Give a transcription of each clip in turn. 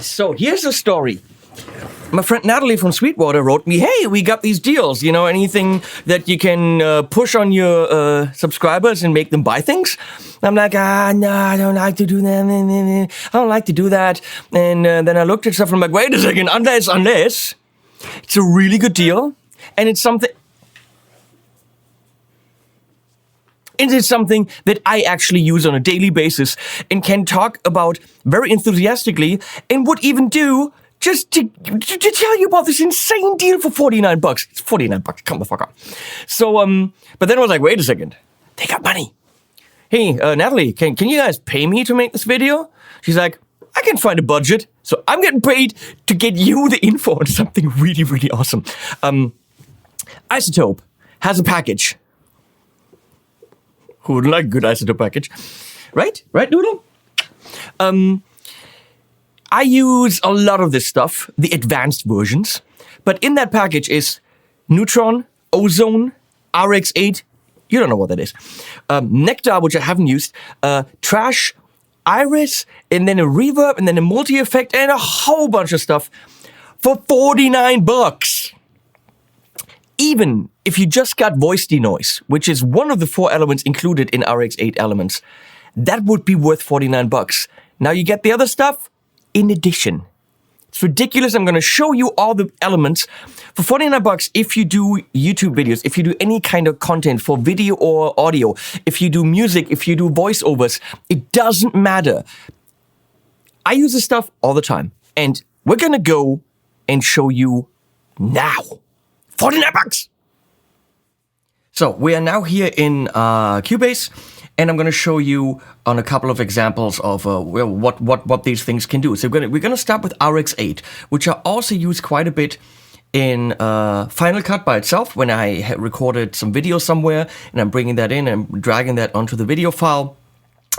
So here's the story. My friend Natalie from Sweetwater wrote me, hey, we got these deals, you know, anything that you can push on your subscribers and make them buy things. I'm like, no, I don't like to do that. I don't like to do that. And then I looked at stuff and I'm like, wait a second, unless it's a really good deal and it's something... It is something that I actually use on a daily basis and can talk about very enthusiastically and would even do just to tell you about this insane deal for $49. It's $49, come the fuck up. So, but then I was like, wait a second, they got money. Hey, Natalie, can you guys pay me to make this video? She's like, I can find a budget. So I'm getting paid to get you the info on something really, really awesome. Izotope has a package. Who would like a good iZoptope package? Right? Right, Noodle? I use a lot of this stuff, the advanced versions, but in that package is Neutron, Ozone, RX8, you don't know what that is, Nectar, which I haven't used, Trash, Iris, and then a Reverb, and then a Multieffect, and a whole bunch of stuff for $49. Even if you just got voice denoise, which is one of the 4 elements included in RX8 Elements, that would be worth $49. Now you get the other stuff in addition. It's ridiculous. I'm going to show you all the elements for $49 if you do YouTube videos, if you do any kind of content for video or audio, if you do music, if you do voiceovers, it doesn't matter. I use this stuff all the time, and we're going to go and show you now. $49. So we are now here in Cubase, and I'm going to show you on a couple of examples of what these things can do. So we're going to start with RX8, which I also use quite a bit in Final Cut by itself when I had recorded some video somewhere, and I'm bringing that in and dragging that onto the video file.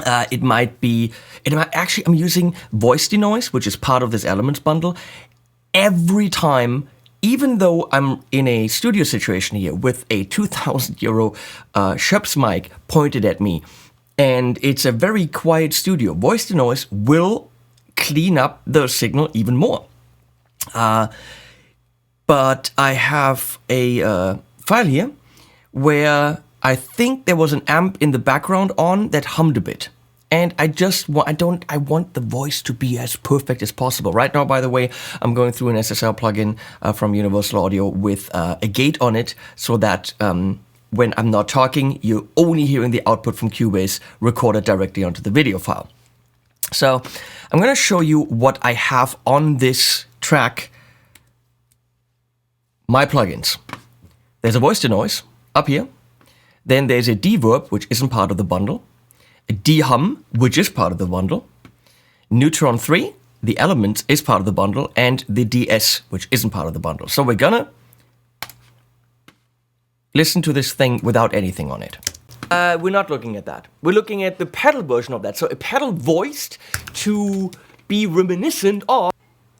I'm using voice denoise, which is part of this Elements bundle, every time. Even though I'm in a studio situation here with a €2,000 Schoeps mic pointed at me, and it's a very quiet studio, voice denoise will clean up the signal even more. But I have a file here where I think there was an amp in the background on that hummed a bit. And I want the voice to be as perfect as possible. Right now, by the way, I'm going through an SSL plugin from Universal Audio with a gate on it so that when I'm not talking, you're only hearing the output from Cubase recorded directly onto the video file. So I'm going to show you what I have on this track, my plugins. There's a voice denoise up here. Then there's a Verb, which isn't part of the bundle. A hum, which is part of the bundle. Neutron 3, the Elements, is part of the bundle. And the DS, which isn't part of the bundle. So we're gonna listen to this thing without anything on it. We're not looking at that. We're looking at the pedal version of that. So a pedal voiced to be reminiscent of...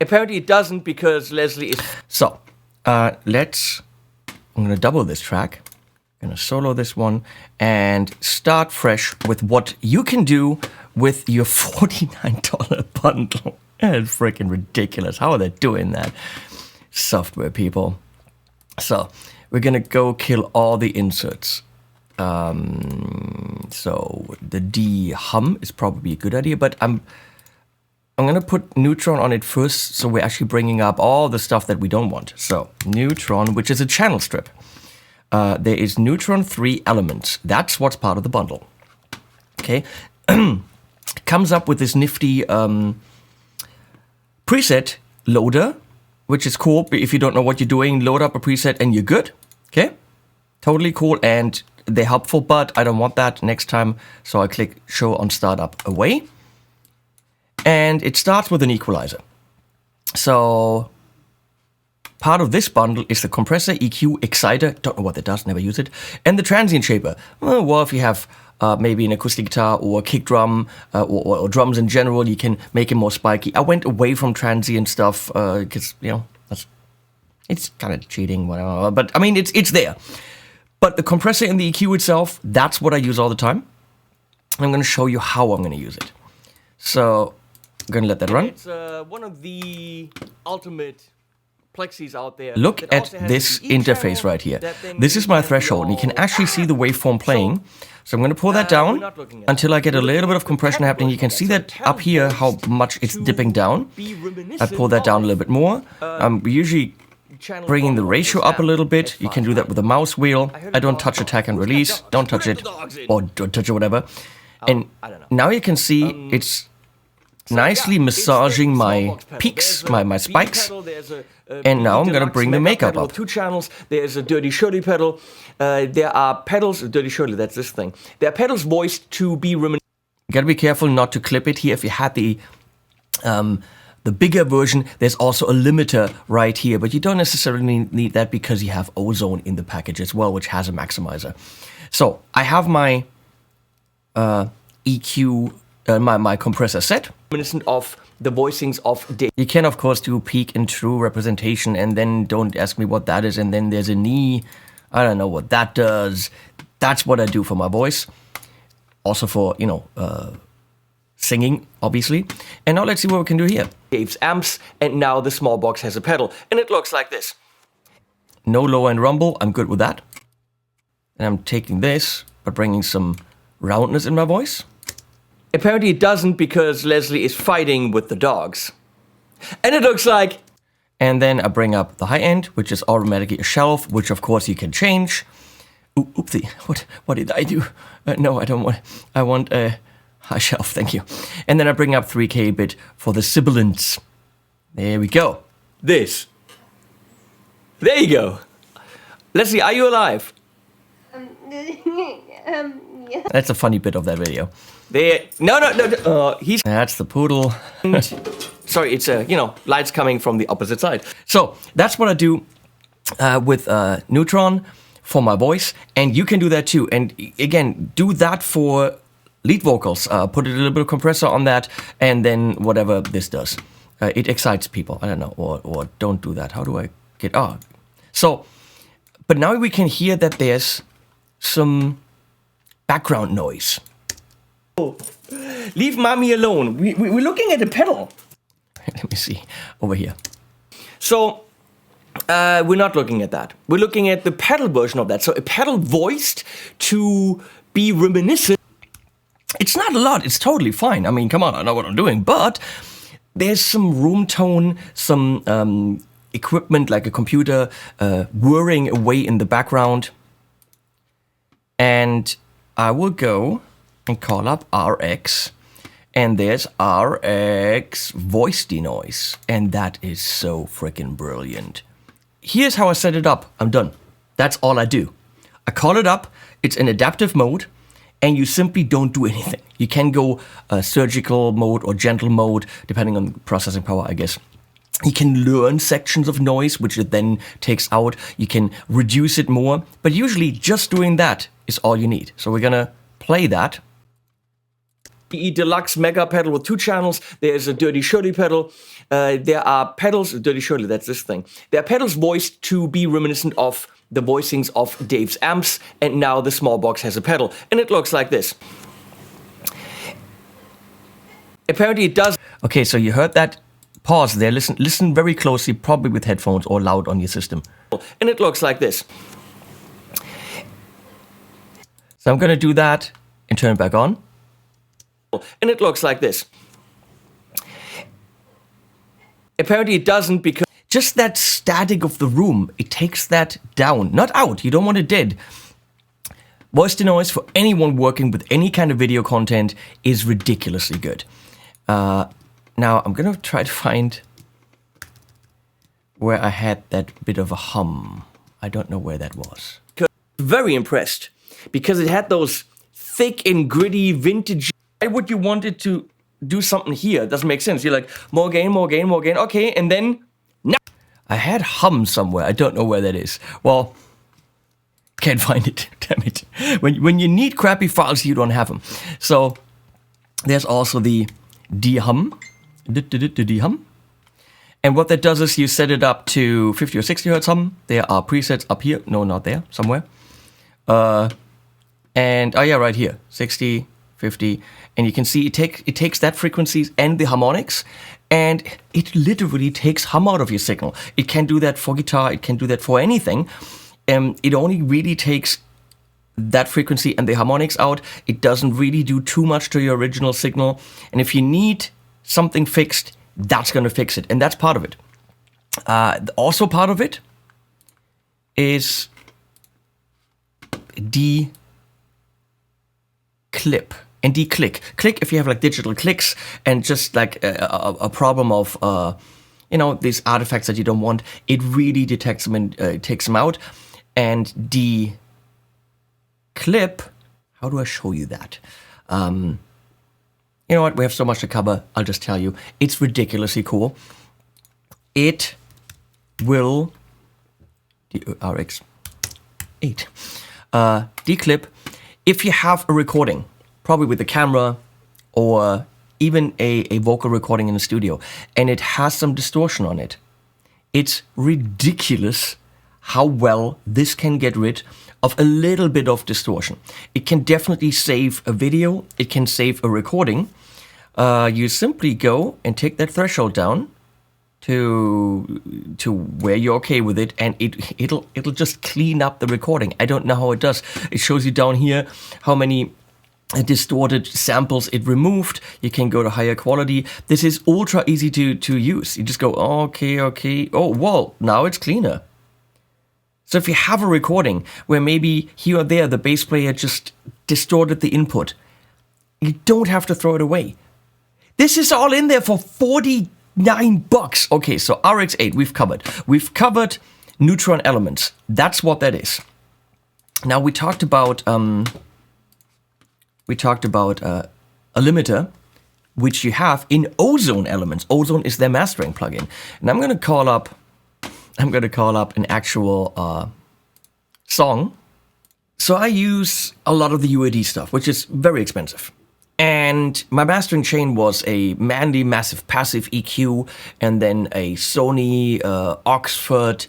Apparently it doesn't because Leslie is... So, I'm gonna double this track. I'm gonna solo this one and start fresh with what you can do with your $49 bundle. It's freaking ridiculous. How are they doing that? Software people. So we're gonna go kill all the inserts. So the D hum is probably a good idea, but I'm gonna put Neutron on it first, so we're actually bringing up all the stuff that we don't want. So Neutron, which is a channel strip. There is Neutron 3 Elements. That's what's part of the bundle. Okay. Comes up with this nifty preset loader, which is cool. If you don't know what you're doing, load up a preset and you're good. Okay. Totally cool, and they're helpful, but I don't want that next time. So I click Show on Startup Away. And it starts with an equalizer. So... part of this bundle is the compressor, EQ, exciter, don't know what that does, never use it, and the transient shaper. Well, if you have maybe an acoustic guitar or a kick drum or drums in general, you can make it more spiky. I went away from transient stuff because, it's kind of cheating, whatever. But, I mean, it's there. But the compressor and the EQ itself, that's what I use all the time. I'm going to show you how I'm going to use it. So I'm gonna let that run. It's one of the ultimate plexis out there. Look at this interface right here. This is my threshold, and you can actually see the waveform playing. So I'm going to pull that down until I get a little bit of compression happening. You can see that up here how much it's dipping down. I pull that down a little bit more. I'm usually bringing the ratio up a little bit. You can do that with the mouse wheel. I don't touch attack and release. Don't touch it, or don't touch it, whatever. And now you can see it's nicely massaging my peaks, my spikes. And now I'm gonna bring the makeup up. 2 channels. There's a dirty shirley pedal. There are pedals. Dirty shirley. That's this thing. There are pedals voiced to be reminiscent. You gotta be careful not to clip it here. If you had the bigger version, there's also a limiter right here, but you don't necessarily need that because you have Ozone in the package as well, which has a maximizer. So I have my EQ, my compressor set. Reminiscent of the voicings of Dave. You can, of course, do peak and true representation, and then don't ask me what that is, and then there's a knee. I don't know what that does. That's what I do for my voice. Also for, you know, singing, obviously. And now let's see what we can do here. Dave's amps, and now the small box has a pedal, and it looks like this. No low end rumble, I'm good with that. And I'm taking this, but bringing some roundness in my voice. Apparently it doesn't because Leslie is fighting with the dogs. And it looks like... And then I bring up the high end, which is automatically a shelf, which of course you can change. Oopsie, what did I do? No, I don't want... I want a high shelf, thank you. And then I bring up 3K bit for the sibilants. There we go. This. There you go. Leslie, are you alive? Yeah. That's a funny bit of that video. There. No. He's. That's the poodle. Sorry, it's lights coming from the opposite side. So that's what I do with Neutron for my voice, and you can do that too. And again, do that for lead vocals. Put a little bit of compressor on that, and then whatever this does, it excites people. I don't know, or don't do that. How do I get? So, but now we can hear that there's some background noise. Leave mommy alone. We're looking at the pedal. Let me see over here. So we're not looking at that. We're looking at the pedal version of that. So a pedal voiced to be reminiscent. It's not a lot. It's totally fine. I mean, come on, I know what I'm doing. But there's some room tone, some equipment like a computer whirring away in the background. And I will go and call up RX, and there's RX voice denoise, and that is so freaking brilliant. Here's how I set it up. I'm done. That's all I do. I call it up, it's in adaptive mode, and you simply don't do anything. You can go surgical mode or gentle mode, depending on processing power, I guess. You can learn sections of noise, which it then takes out. You can reduce it more, but usually just doing that is all you need. So we're gonna play that. The Deluxe Mega pedal with 2 channels. There's a Dirty Shirley pedal. There are pedals, Dirty Shirley, that's this thing. There are pedals voiced to be reminiscent of the voicings of Dave's amps, and now the small box has a pedal, and it looks like this. Apparently it does. Okay, so you heard that. Pause there, listen very closely, probably with headphones or loud on your system. And it looks like this. So I'm gonna do that and turn it back on. And it looks like this. Apparently it doesn't because... Just that static of the room, it takes that down, not out, you don't want it dead. Voice denoise for anyone working with any kind of video content is ridiculously good. Now I'm gonna try to find where I had that bit of a hum. I don't know where that was. Very impressed because it had those thick and gritty vintage... Why would you want it to do something here? It doesn't make sense. You're like, more gain, okay, and then... No. I had hum somewhere, I don't know where that is. Well, can't find it, damn it. When you need crappy files, you don't have them. So, there's also the de-hum. De-hum. And what that does is you set it up to 50 or 60 hertz hum. There are presets up here. No, not there, somewhere. And, oh yeah, right here. 60, 50, and you can see it takes that frequencies and the harmonics, and it literally takes hum out of your signal. It can do that for guitar, it can do that for anything. It only really takes that frequency and the harmonics out. It doesn't really do too much to your original signal, and if you need something fixed, that's going to fix it, and that's part of it. Also part of it is de-clip and de-click. Click if you have like digital clicks and just like a problem of these artifacts that you don't want. It really detects them and takes them out. And de-clip, how do I show you that? You know what? We have so much to cover. I'll just tell you. It's ridiculously cool. It will RX8 declip if you have a recording, probably with a camera or even a vocal recording in the studio, and it has some distortion on it. It's ridiculous how well this can get rid of a little bit of distortion. It can definitely save a video. It can save a recording. You simply go and take that threshold down to where you're okay with it, and it'll just clean up the recording. I don't know how it does. It shows you down here how many distorted samples it removed. You can go to higher quality. This is ultra easy to use. You just go, okay. Oh, well, now it's cleaner. So if you have a recording where maybe here or there the bass player just distorted the input, you don't have to throw it away. This is all in there for $49. Okay, so RX8 we've covered. We've covered Neutron Elements. That's what that is. Now we talked about a limiter, which you have in Ozone Elements. Ozone is their mastering plugin, and I'm gonna call up an actual song. So I use a lot of the UAD stuff, which is very expensive. And my mastering chain was a Mandy Massive Passive EQ, and then a Sony Oxford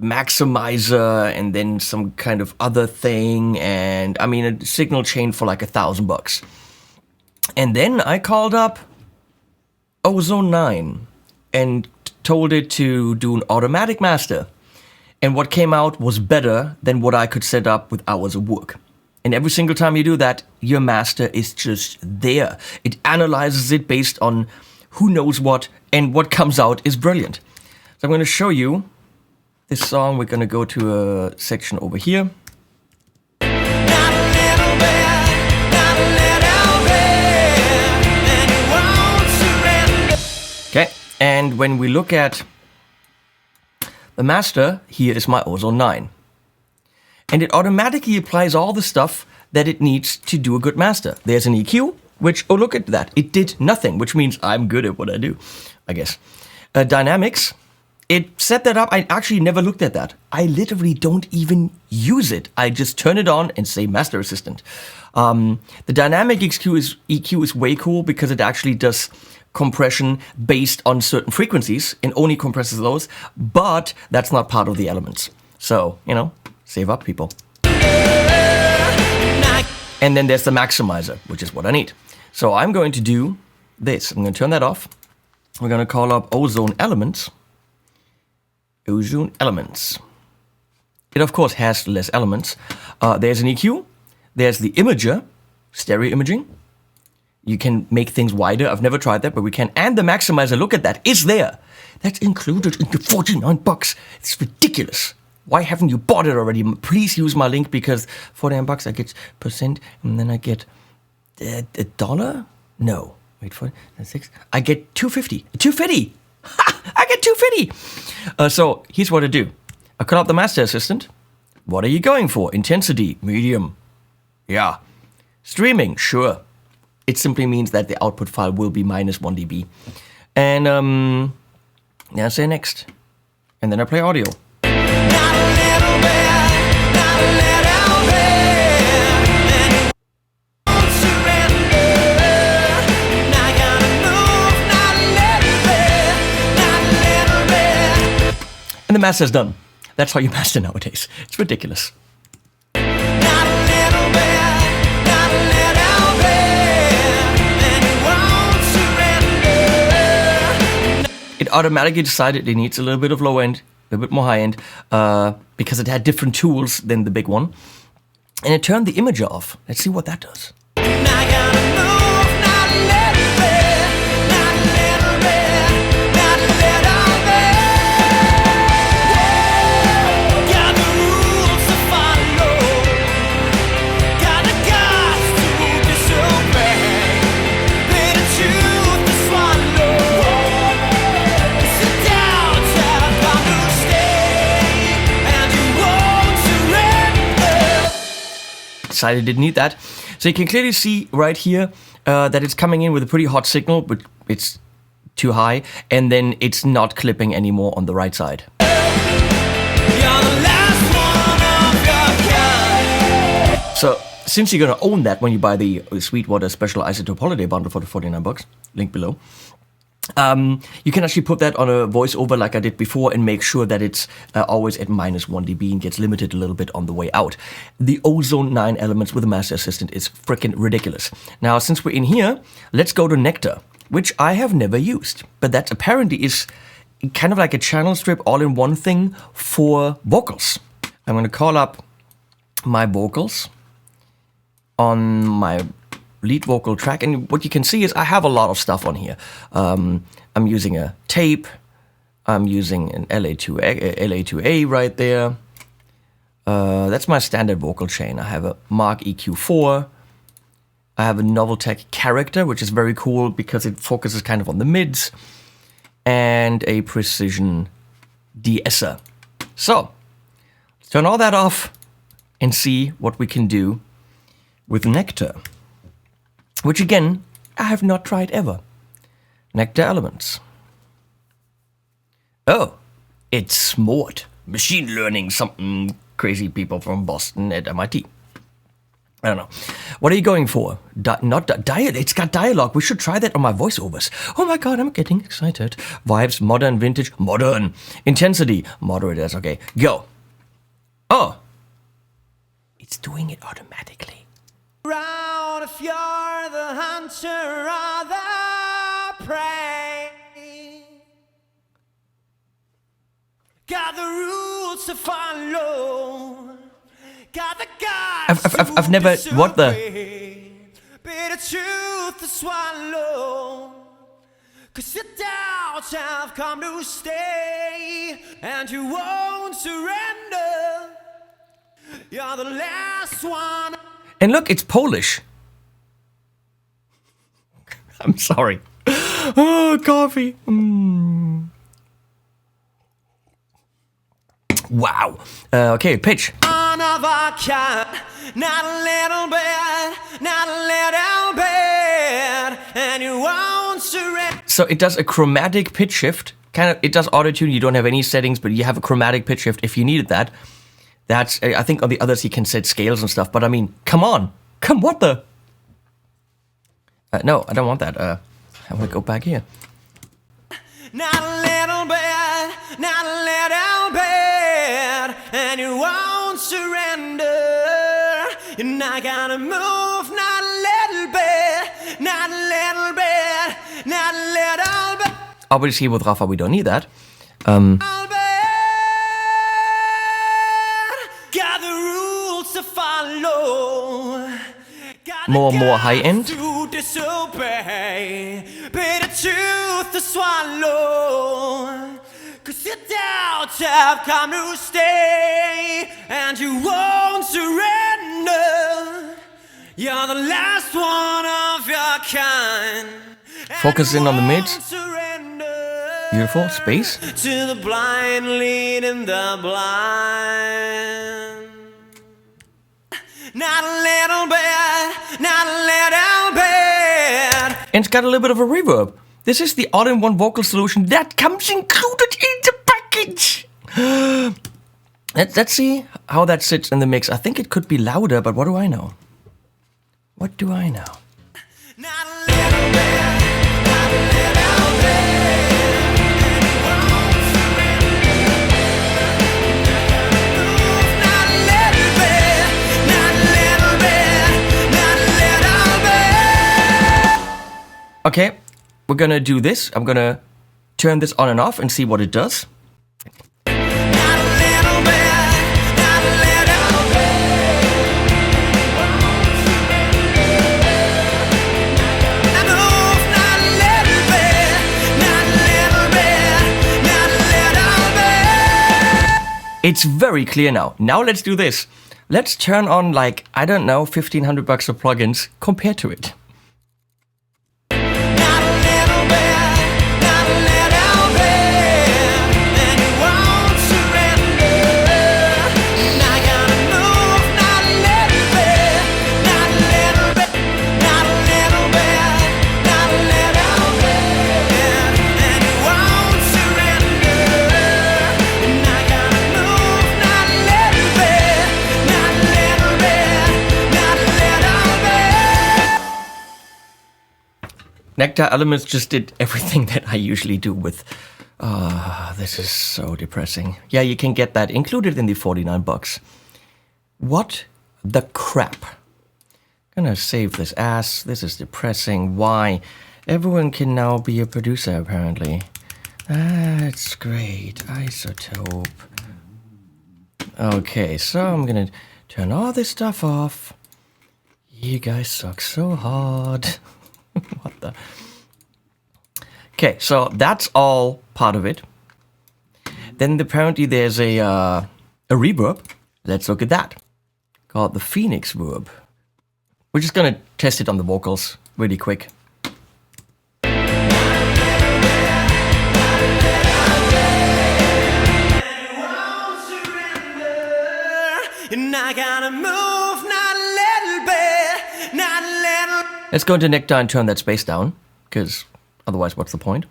maximizer, and then some kind of other thing, and I mean a signal chain for like $1,000. And then I called up Ozone 9 and told it to do an automatic master, and what came out was better than what I could set up with hours of work. And every single time you do that, your master is just there. It analyzes it based on who knows what, and what comes out is brilliant. So I'm going to show you this song. We're going to go to a section over here. Okay, and when we look at the master, here is my Ozone 9. And it automatically applies all the stuff that it needs to do a good master. There's an EQ, which, oh, look at that. It did nothing, which means I'm good at what I do, I guess. Dynamics, it set that up. I actually never looked at that. I literally don't even use it. I just turn it on and say Master Assistant. The dynamic EQ is way cool because it actually does compression based on certain frequencies and only compresses those, but that's not part of the elements. So, save up, people. And then there's the maximizer, which is what I need. So I'm going to do this. I'm going to turn that off. We're going to call up Ozone Elements. Ozone Elements. It, of course, has less elements. There's an EQ. There's the imager, stereo imaging. You can make things wider. I've never tried that, but we can. And the maximizer, look at that, is there. That's included in the $49. It's ridiculous. Why haven't you bought it already? Please use my link, because $49 I get percent, and then I get $1? No, wait for it. That's 6. I get $2.50. $2.50. Ha! I get $2.50. So here's what I do. I call up the Master Assistant. What are you going for? Intensity, medium. Yeah. Streaming, sure. It simply means that the output file will be -1 dB. And then I say next, and then I play audio. And the master's done. That's how you master nowadays. It's ridiculous. it automatically decided it needs a little bit of low end, a little bit more high end, because it had different tools than the big one. And it turned the imager off. Let's see what that does. Decided it didn't need that. So you can clearly see right here that it's coming in with a pretty hot signal, but it's too high, and then it's not clipping anymore on the right side. So since you're gonna own that when you buy the Sweetwater Special Izotope Holiday Bundle for the $49, link below, you can actually put that on a voiceover like I did before and make sure that it's always at -1 dB and gets limited a little bit on the way out. The Ozone 9 Elements with a Master Assistant is freaking ridiculous. Now, since we're in here, let's go to Nectar, which I have never used, but that apparently is kind of like a channel strip all-in-one thing for vocals. I'm going to call up my vocals on my lead vocal track, and what you can see is I have a lot of stuff on here. I'm using a tape, I'm using an LA2A right there. That's my standard vocal chain. I have a Mark EQ4. I have a Noveltech Character, which is very cool because it focuses kind of on the mids, and a Precision de-esser. So, let's turn all that off and see what we can do with Nectar, which again, I have not tried ever. Nectar Elements. Oh, it's smart. Machine learning something crazy people from Boston at MIT. I don't know. What are you going for? It's got dialogue. We should try that on my voiceovers. Oh my god, I'm getting excited. Vibes, modern, vintage, modern. Intensity, moderate, that's okay. Go. Oh. It's doing it automatically. Round if you're the hunter or the prey. Got the rules to follow. Got the guys I've never. What the? Bitter truth to swallow. 'Cause your doubts have come to stay, and you won't surrender. You're the last one. And look, it's Polish. I'm sorry. Oh, coffee. Wow. Okay, pitch. Another cat, not a little bit, not a little bit, and you won't surrender. So it does a chromatic pitch shift. Kind of, it does auto-tune. You don't have any settings, but you have a chromatic pitch shift if you needed that. That's, I think on the others he can set scales and stuff, but I mean, come on. What the? No, I don't want that. I want to go back here. Not a little bit, not a little bit, and you won't surrender. You're not gonna move, not a little bit, not a little bit, not a little bit. Obviously with Rafa we don't need that. Got the rules to follow. More high end. To disobey, bitter truth to swallow. 'Cause your doubts have come to stay, and you won't surrender. You're the last one of your kind. Focus in on the mids. Beautiful. Space. To the blind leading the blind. Not a little bit, not a little bit. And it's got a little bit of a reverb. This is the all-in-one vocal solution that comes included in the package. Let's see how that sits in the mix. I think it could be louder, but what do I know? What do I know? Not a little bit, not a little bit. Not a little bit, not a little bit, not a little bit. Okay, we're gonna do this. I'm gonna turn this on and off and see what it does. Not a little bit, not a little bit. I move not a little bit, not a little bit, not a little bit. It's very clear now. Now let's do this. Let's turn on like, I don't know, $1,500 of plugins compared to it. Not a little bit, not a little bit, and you won't surrender. And I gotta move, not a little bit, not a little bit, not a little bit, not a little bit, and you won't surrender. And I gotta move, not a little bit, not a little bit, not a little bit. Nectar Elements just did everything that I usually do with... this is so depressing. Yeah, you can get that included in the $49. What the crap? Gonna save this ass. This is depressing. Why? Everyone can now be a producer, apparently. That's great. Izotope. Okay, so I'm gonna turn all this stuff off. You guys suck so hard. What the? Okay, so that's all part of it. Then apparently there's a reverb. Let's look at that. Called the Phoenix Verb. We're just gonna test it on the vocals really quick. And I gotta move, not a little bit, not a little. Let's go into Nectar and turn that space down, because otherwise what's the point?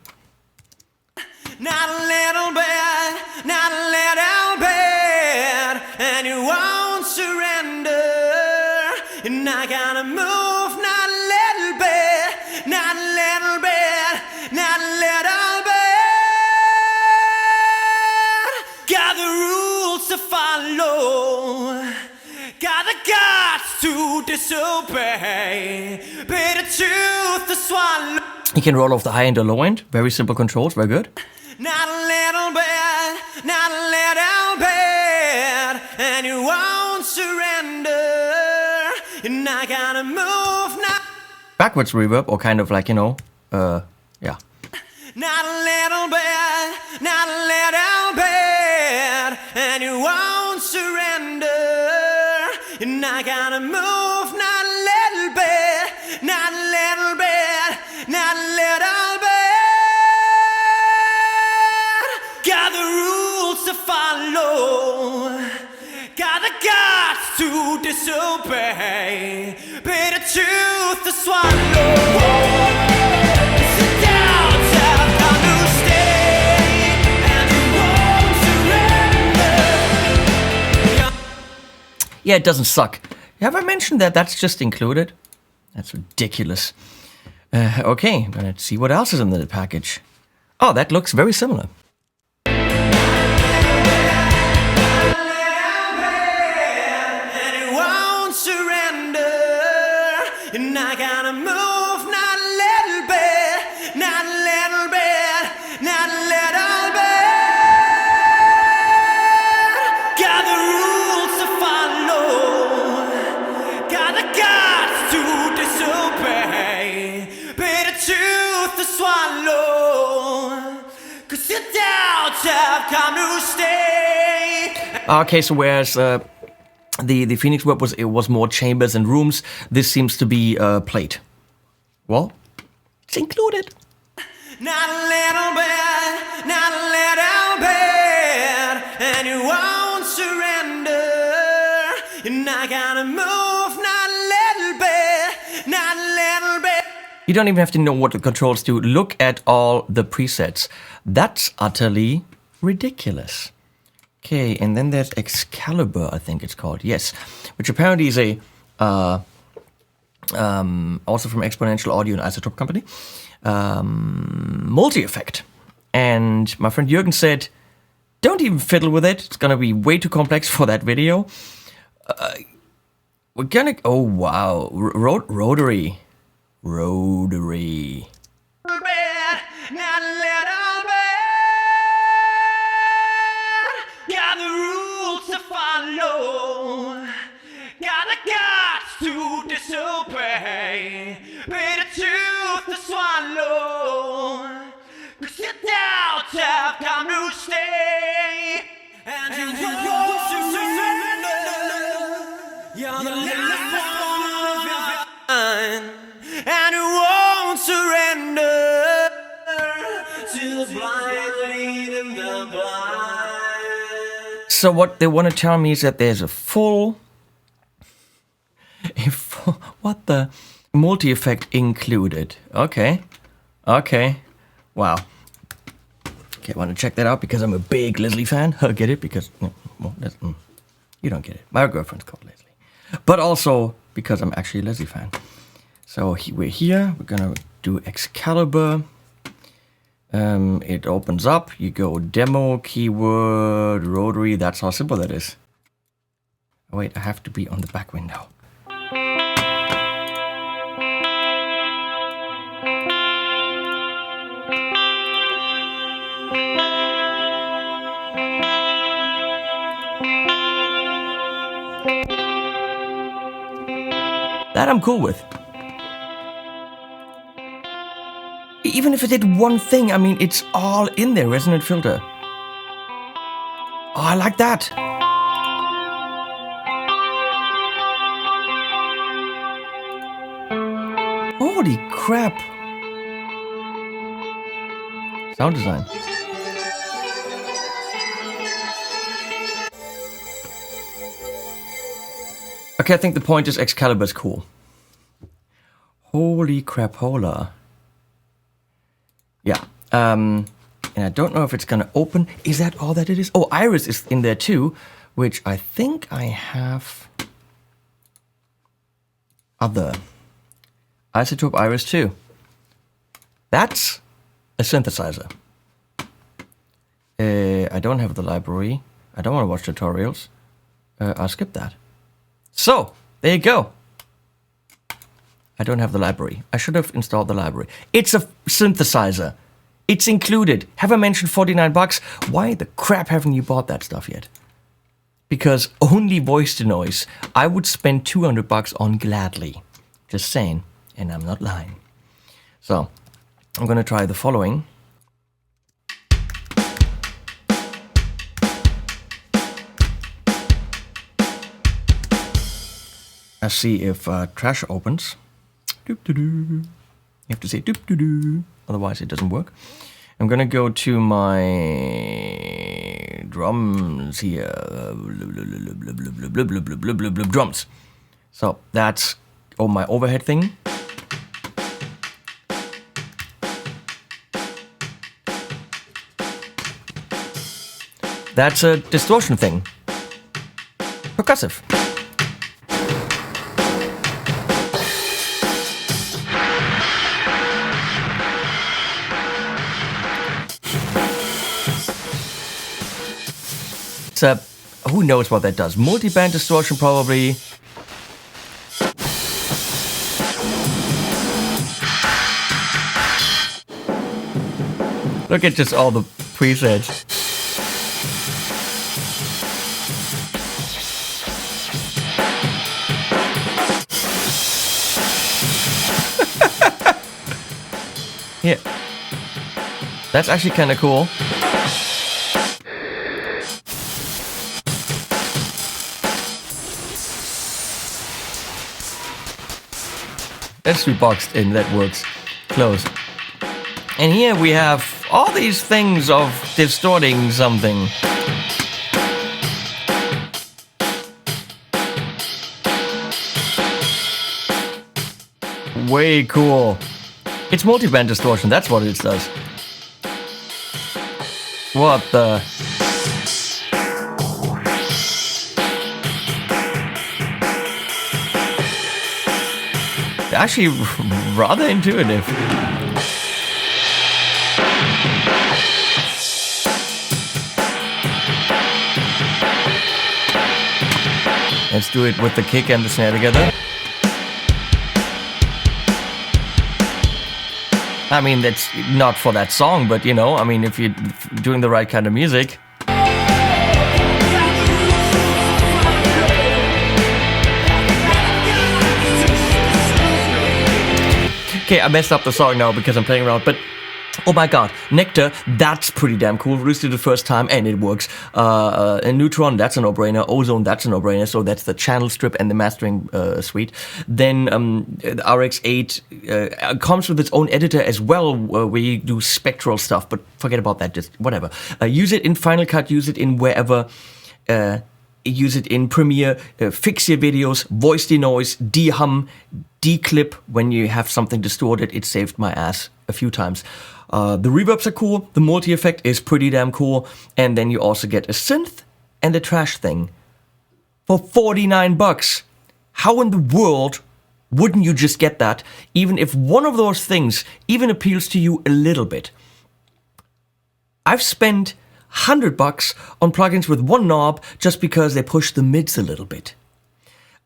Not a little bit, not a little bit, and you won't surrender. And I gotta move, not a little bit, not a little bit, not a little bit. Got the rules to follow, got the guts to disobey, bitter truth to swallow. You can roll off the high end or low end. Very simple controls, very good. Not a little bit, not a little bit, and you won't surrender. And I gotta move now. Backwards reverb, or kind of like, yeah. Not a little bit, not a little bit, and you won't surrender. And I gotta move not a little bit, not a little bit, not a little bit. Got the rules to follow, got the guts to disobey, bitter truth to swallow. Sit down, have come to stay, and you won't surrender. Yeah, it doesn't suck. Have I mentioned that that's just included? That's ridiculous. Okay, I'm gonna see what else is in the package. Oh, that looks very similar. And it won't surrender. And I gotta move not a little bit, not a little bit, not a little bit. Got the rules to follow, got the guts to disobey, bitter truth to swallow. 'Cause your doubts have come to stay. Okay, so whereas the Phoenix Verb was more chambers and rooms, this seems to be plate. Well, it's included. Not a little bit, not a little bit, and you won't surrender. And I gotta move not a little bit, not a little bit. You don't even have to know what the controls do. Look at all the presets. That's utterly ridiculous. Okay, and then there's Excalibur, I think it's called. Yes, which apparently is a also from Exponential Audio and Izotope company, multi-effect. And my friend Jürgen said, don't even fiddle with it. It's gonna be way too complex for that video. We're gonna, oh wow, rotary. Not a little bit. bitter truth to swallow. 'Cause your doubts have come to stay, and you won't surrender. You're the last one of your kind, and you won't surrender to the blind leading the blind. So what they want to tell me is that there's a full what the multi-effect included. Okay. Wow. Okay, I want to check that out because I'm a big Leslie fan. Get it? Because you don't get it. My girlfriend's called Leslie. But also because I'm actually a Leslie fan. So we're here. We're gonna do Excalibur. It opens up. You go demo, keyword, rotary. That's how simple that is. Oh, wait, I have to be on the back window. That I'm cool with. Even if it did one thing, I mean, it's all in there, resonant filter. Oh, I like that. Holy crap. Sound design. Okay, I think the point is Excalibur's cool. Holy crap, hola. Yeah, and I don't know if it's gonna open. Is that all that it is? Oh, Iris is in there too, which I think I have other. Izotope Iris too. That's a synthesizer. I don't have the library. I don't want to watch tutorials. I'll skip that. So, there you go. I don't have the library. I should have installed the library. It's a synthesizer. It's included. Have I mentioned $49? Why the crap haven't you bought that stuff yet? Because only voice to noise, I would spend $200 on gladly. Just saying, and I'm not lying. So, I'm gonna try the following. Let's see if trash opens. Doop-doo-doo. You have to say doop-doo-doo, otherwise it doesn't work. I'm gonna go to my drums here. Drums. So that's my overhead thing. That's a distortion thing. Percussive. Who knows what that does? Multi-band distortion, probably. Look at just all the presets. Yeah. That's actually kind of cool. That's boxed in, that works. Close. And here we have all these things of distorting something. Way cool. It's multi-band distortion, that's what it does. What the... Actually, rather intuitive. Let's do it with the kick and the snare together. I mean, that's not for that song, but you know, I mean, if you're doing the right kind of music. Okay, I messed up the song now because I'm playing around, but oh my god, Nectar, that's pretty damn cool. Released it the first time and it works. And Neutron, that's a no-brainer. Ozone, that's a no-brainer. So that's the channel strip and the mastering suite. Then the RX8 comes with its own editor as well, where you do spectral stuff, but forget about that, just whatever. Use it in Final Cut, use it in wherever. Use it in Premiere, fix your videos, voice denoise, de-hum, de-clip when you have something distorted. It saved my ass a few times. The reverbs are cool, the multi-effect is pretty damn cool, and then you also get a synth and a trash thing for $49. How in the world wouldn't you just get that, even if one of those things even appeals to you a little bit? I've spent $100 on plugins with one knob just because they push the mids a little bit.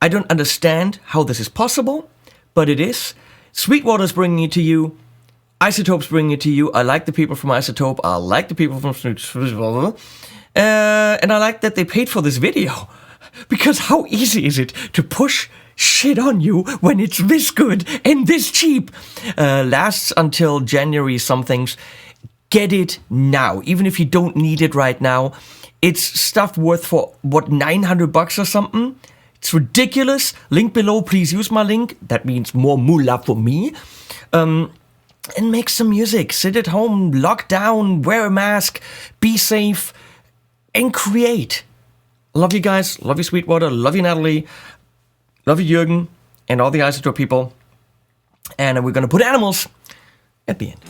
I don't understand how this is possible, but it is. Sweetwater's bringing it to you. Izotope's bringing it to you. I like the people from Izotope. I like the people from Sweetwater. And I like that they paid for this video. Because how easy is it to push shit on you when it's this good and this cheap? Lasts until January some things. Get it now, even if you don't need it right now. It's stuff worth for, what, $900 or something? It's ridiculous. Link below, please use my link. That means more moolah for me. And make some music. Sit at home, lock down, wear a mask, be safe, and create. Love you guys. Love you, Sweetwater. Love you, Natalie. Love you, Jürgen, and all the Izotope people. And we're going to put animals at the end.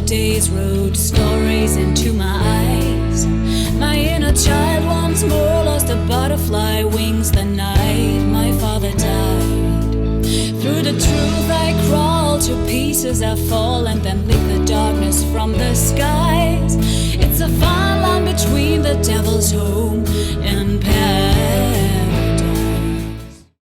Days wrote stories into my eyes. My inner child once more lost a butterfly wings the night my father died. Through the truth I crawl, to pieces I fall, and then lick the darkness from the skies. It's a fine line between the devil's home and paradise.